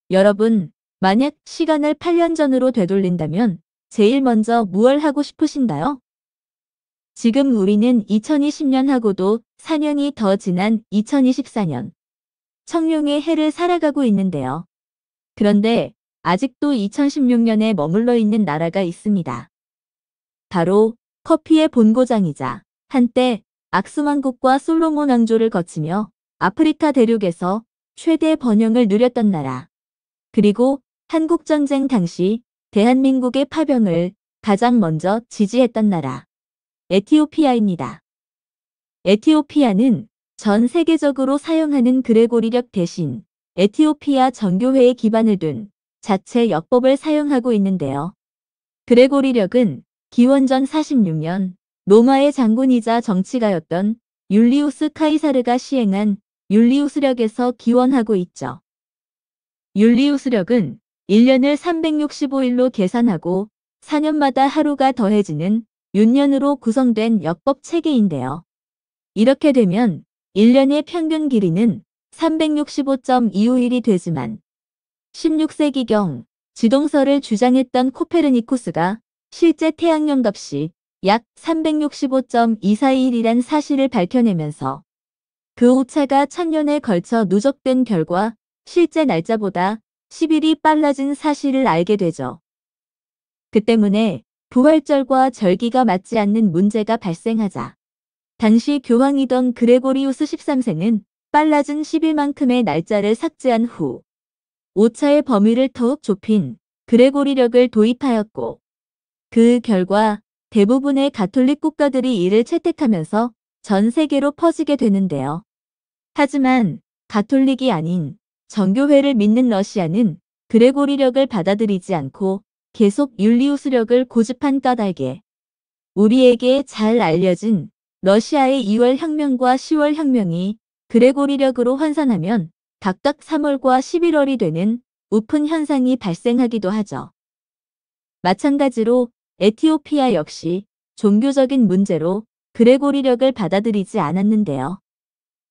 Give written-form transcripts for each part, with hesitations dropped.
여러분, 만약 시간을 8년 전으로 되돌린다면 제일 먼저 무얼 하고 싶으신가요? 지금 우리는 2020년하고도 4년이 더 지난 2024년, 청룡의 해를 살아가고 있는데요. 그런데 아직도 2016년에 머물러 있는 나라가 있습니다. 바로 커피의 본고장이자 한때 악수왕국과 솔로몬 왕조를 거치며 아프리카 대륙에서 최대 번영을 누렸던 나라. 그리고 한국전쟁 당시 대한민국의 파병을 가장 먼저 지지했던 나라. 에티오피아입니다. 에티오피아는 전 세계적으로 사용하는 그레고리력 대신 에티오피아 정교회에 기반을 둔 자체 역법을 사용하고 있는데요. 그레고리력은 기원전 46년 로마의 장군이자 정치가였던 율리우스 카이사르가 시행한 율리우스력에서 기원하고 있죠. 율리우스력은 1년을 365일로 계산하고 4년마다 하루가 더해지는 윤년으로 구성된 역법 체계인데요. 이렇게 되면 1년의 평균 길이는 365.25일이 되지만 16세기경 지동설을 주장했던 코페르니쿠스가 실제 태양연값이 약 365.241이란 사실을 밝혀내면서 그 오차가 1000년에 걸쳐 누적된 결과 실제 날짜보다 10일이 빨라진 사실을 알게 되죠. 그 때문에 부활절과 절기가 맞지 않는 문제가 발생하자 당시 교황이던 그레고리우스 13세는 빨라진 10일만큼의 날짜를 삭제한 후 오차의 범위를 더욱 좁힌 그레고리력을 도입하였고 그 결과 대부분의 가톨릭 국가들이 이를 채택하면서 전 세계로 퍼지게 되는데요. 하지만 가톨릭이 아닌 정교회를 믿는 러시아는 그레고리력을 받아들이지 않고 계속 율리우스력을 고집한 까닭에 우리에게 잘 알려진 러시아의 2월 혁명과 10월 혁명이 그레고리력으로 환산하면 각각 3월과 11월이 되는 우픈 현상이 발생하기도 하죠. 마찬가지로 에티오피아 역시 종교적인 문제로 그레고리력을 받아들이지 않았는데요.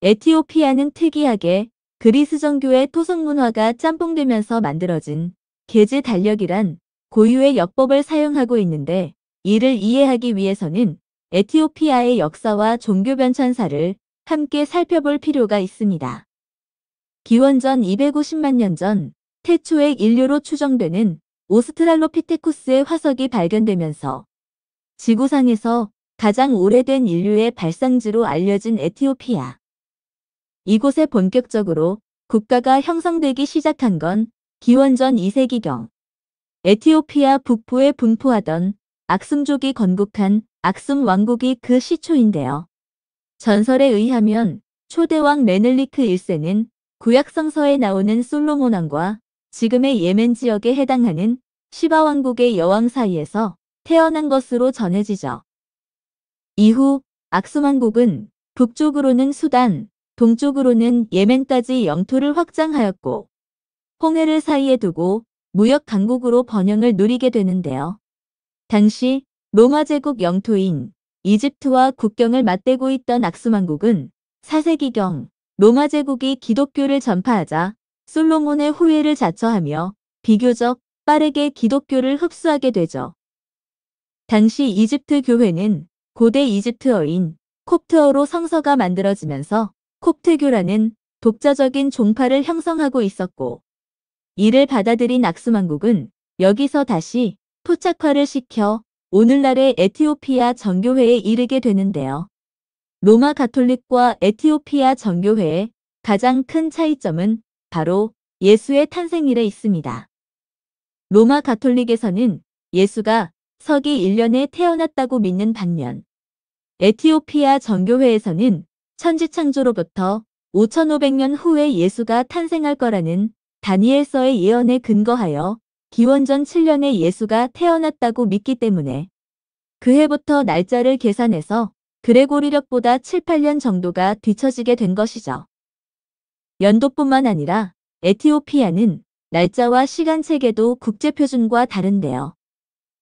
에티오피아는 특이하게 그리스 정교의 토속 문화가 짬뽕되면서 만들어진 계제 달력이란 고유의 역법을 사용하고 있는데 이를 이해하기 위해서는 에티오피아의 역사와 종교 변천사를 함께 살펴볼 필요가 있습니다. 기원전 250만 년 전 태초의 인류로 추정되는 오스트랄로피테쿠스의 화석이 발견되면서 지구상에서 가장 오래된 인류의 발상지로 알려진 에티오피아. 이곳에 본격적으로 국가가 형성되기 시작한 건 기원전 2세기경 에티오피아 북부에 분포하던 악숨족이 건국한 악숨 왕국이 그 시초인데요. 전설에 의하면 초대왕 메넬리크 1세는 구약 성서에 나오는 솔로몬 왕과 지금의 예멘 지역에 해당하는 시바 왕국의 여왕 사이에서 태어난 것으로 전해지죠. 이후 악숨 왕국은 북쪽으로는 수단, 동쪽으로는 예멘까지 영토를 확장하였고 홍해를 사이에 두고 무역 강국으로 번영을 누리게 되는데요. 당시 로마 제국 영토인 이집트와 국경을 맞대고 있던 악숨 왕국은 4세기경 로마 제국이 기독교를 전파하자 솔로몬의 후예를 자처하며 비교적 빠르게 기독교를 흡수하게 되죠. 당시 이집트 교회는 고대 이집트어인 콥트어로 성서가 만들어지면서 콥트교라는 독자적인 종파를 형성하고 있었고 이를 받아들인 악숨 왕국은 여기서 다시 토착화를 시켜 오늘날의 에티오피아 정교회에 이르게 되는데요. 로마 가톨릭과 에티오피아 정교회의 가장 큰 차이점은 바로 예수의 탄생일에 있습니다. 로마 가톨릭에서는 예수가 서기 1년에 태어났다고 믿는 반면 에티오피아 정교회에서는 천지창조로부터 5500년 후에 예수가 탄생할 거라는 다니엘서의 예언에 근거하여 기원전 7년에 예수가 태어났다고 믿기 때문에 그 해부터 날짜를 계산해서 그레고리력보다 7, 8년 정도가 뒤처지게 된 것이죠. 연도뿐만 아니라 에티오피아는 날짜와 시간 체계도 국제표준과 다른데요.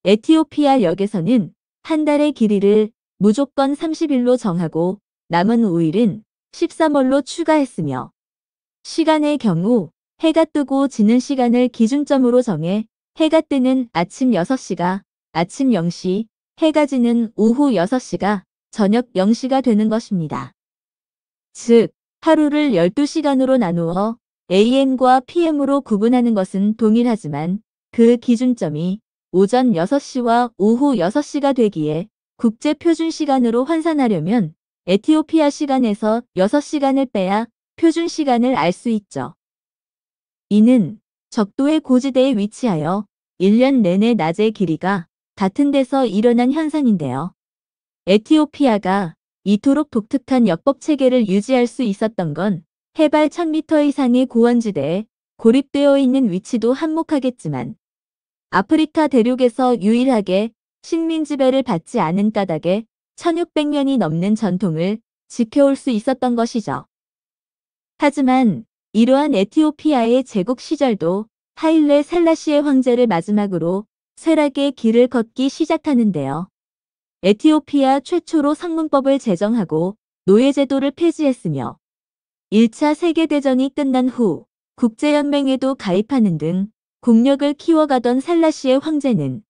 에티오피아 역에서는 한 달의 길이를 무조건 30일로 정하고 남은 5일은 13월로 추가했으며 시간의 경우 해가 뜨고 지는 시간을 기준점으로 정해 해가 뜨는 아침 6시가 아침 0시, 해가 지는 오후 6시가 저녁 0시가 되는 것입니다. 즉, 하루를 12시간으로 나누어 AM과 PM으로 구분하는 것은 동일하지만 그 기준점이 오전 6시와 오후 6시가 되기에 국제표준시간으로 환산하려면 에티오피아 시간에서 6시간을 빼야 표준시간을 알 수 있죠. 이는 적도의 고지대에 위치하여 1년 내내 낮의 길이가 같은 데서 일어난 현상인데요. 에티오피아가 이토록 독특한 역법 체계를 유지할 수 있었던 건 해발 1000m 이상의 고원지대에 고립되어 있는 위치도 한몫하겠지만 아프리카 대륙에서 유일하게 식민 지배를 받지 않은 까닭에 1600년이 넘는 전통을 지켜올 수 있었던 것이죠. 하지만 이러한 에티오피아의 제국 시절도 하일레 셀라시의 황제를 마지막으로 쇠락의 길을 걷기 시작하는데요. 에티오피아 최초로 상문법을 제정하고 노예제도를 폐지했으며 1차 세계대전이 끝난 후 국제연맹에도 가입하는 등 국력을 키워가던 셀라시의 황제는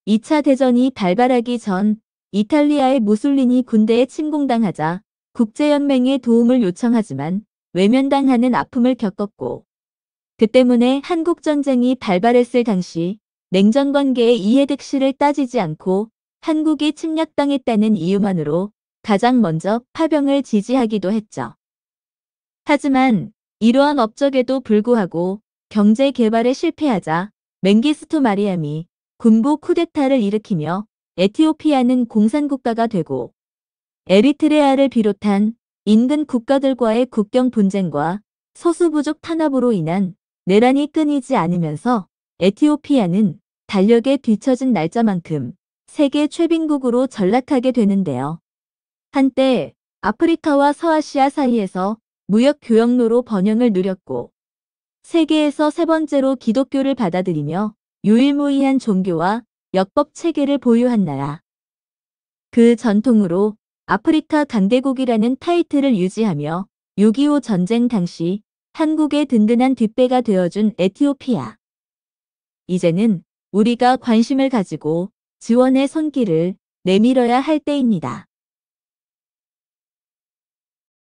2차 대전이 발발하기 전 이탈리아의 무솔리니 군대에 침공당하자 국제연맹의 도움을 요청하지만 외면당하는 아픔을 겪었고 그 때문에 한국전쟁이 발발했을 당시 냉전관계의 이해득실을 따지지 않고 한국이 침략당했다는 이유만으로 가장 먼저 파병을 지지하기도 했죠. 하지만 이러한 업적에도 불구하고 경제 개발에 실패하자 맹기스투 마리암이 군부 쿠데타를 일으키며 에티오피아는 공산국가가 되고 에리트레아를 비롯한 인근 국가들과의 국경 분쟁과 소수부족 탄압으로 인한 내란이 끊이지 않으면서 에티오피아는 달력에 뒤처진 날짜만큼 세계 최빈국으로 전락하게 되는데요. 한때 아프리카와 서아시아 사이에서 무역 교역로로 번영을 누렸고 세계에서 세 번째로 기독교를 받아들이며 유일무이한 종교와 역법 체계를 보유한 나라. 그 전통으로 아프리카 강대국이라는 타이틀을 유지하며 6.25 전쟁 당시 한국의 든든한 뒷배가 되어준 에티오피아. 이제는 우리가 관심을 가지고 지원의 손길을 내밀어야 할 때입니다.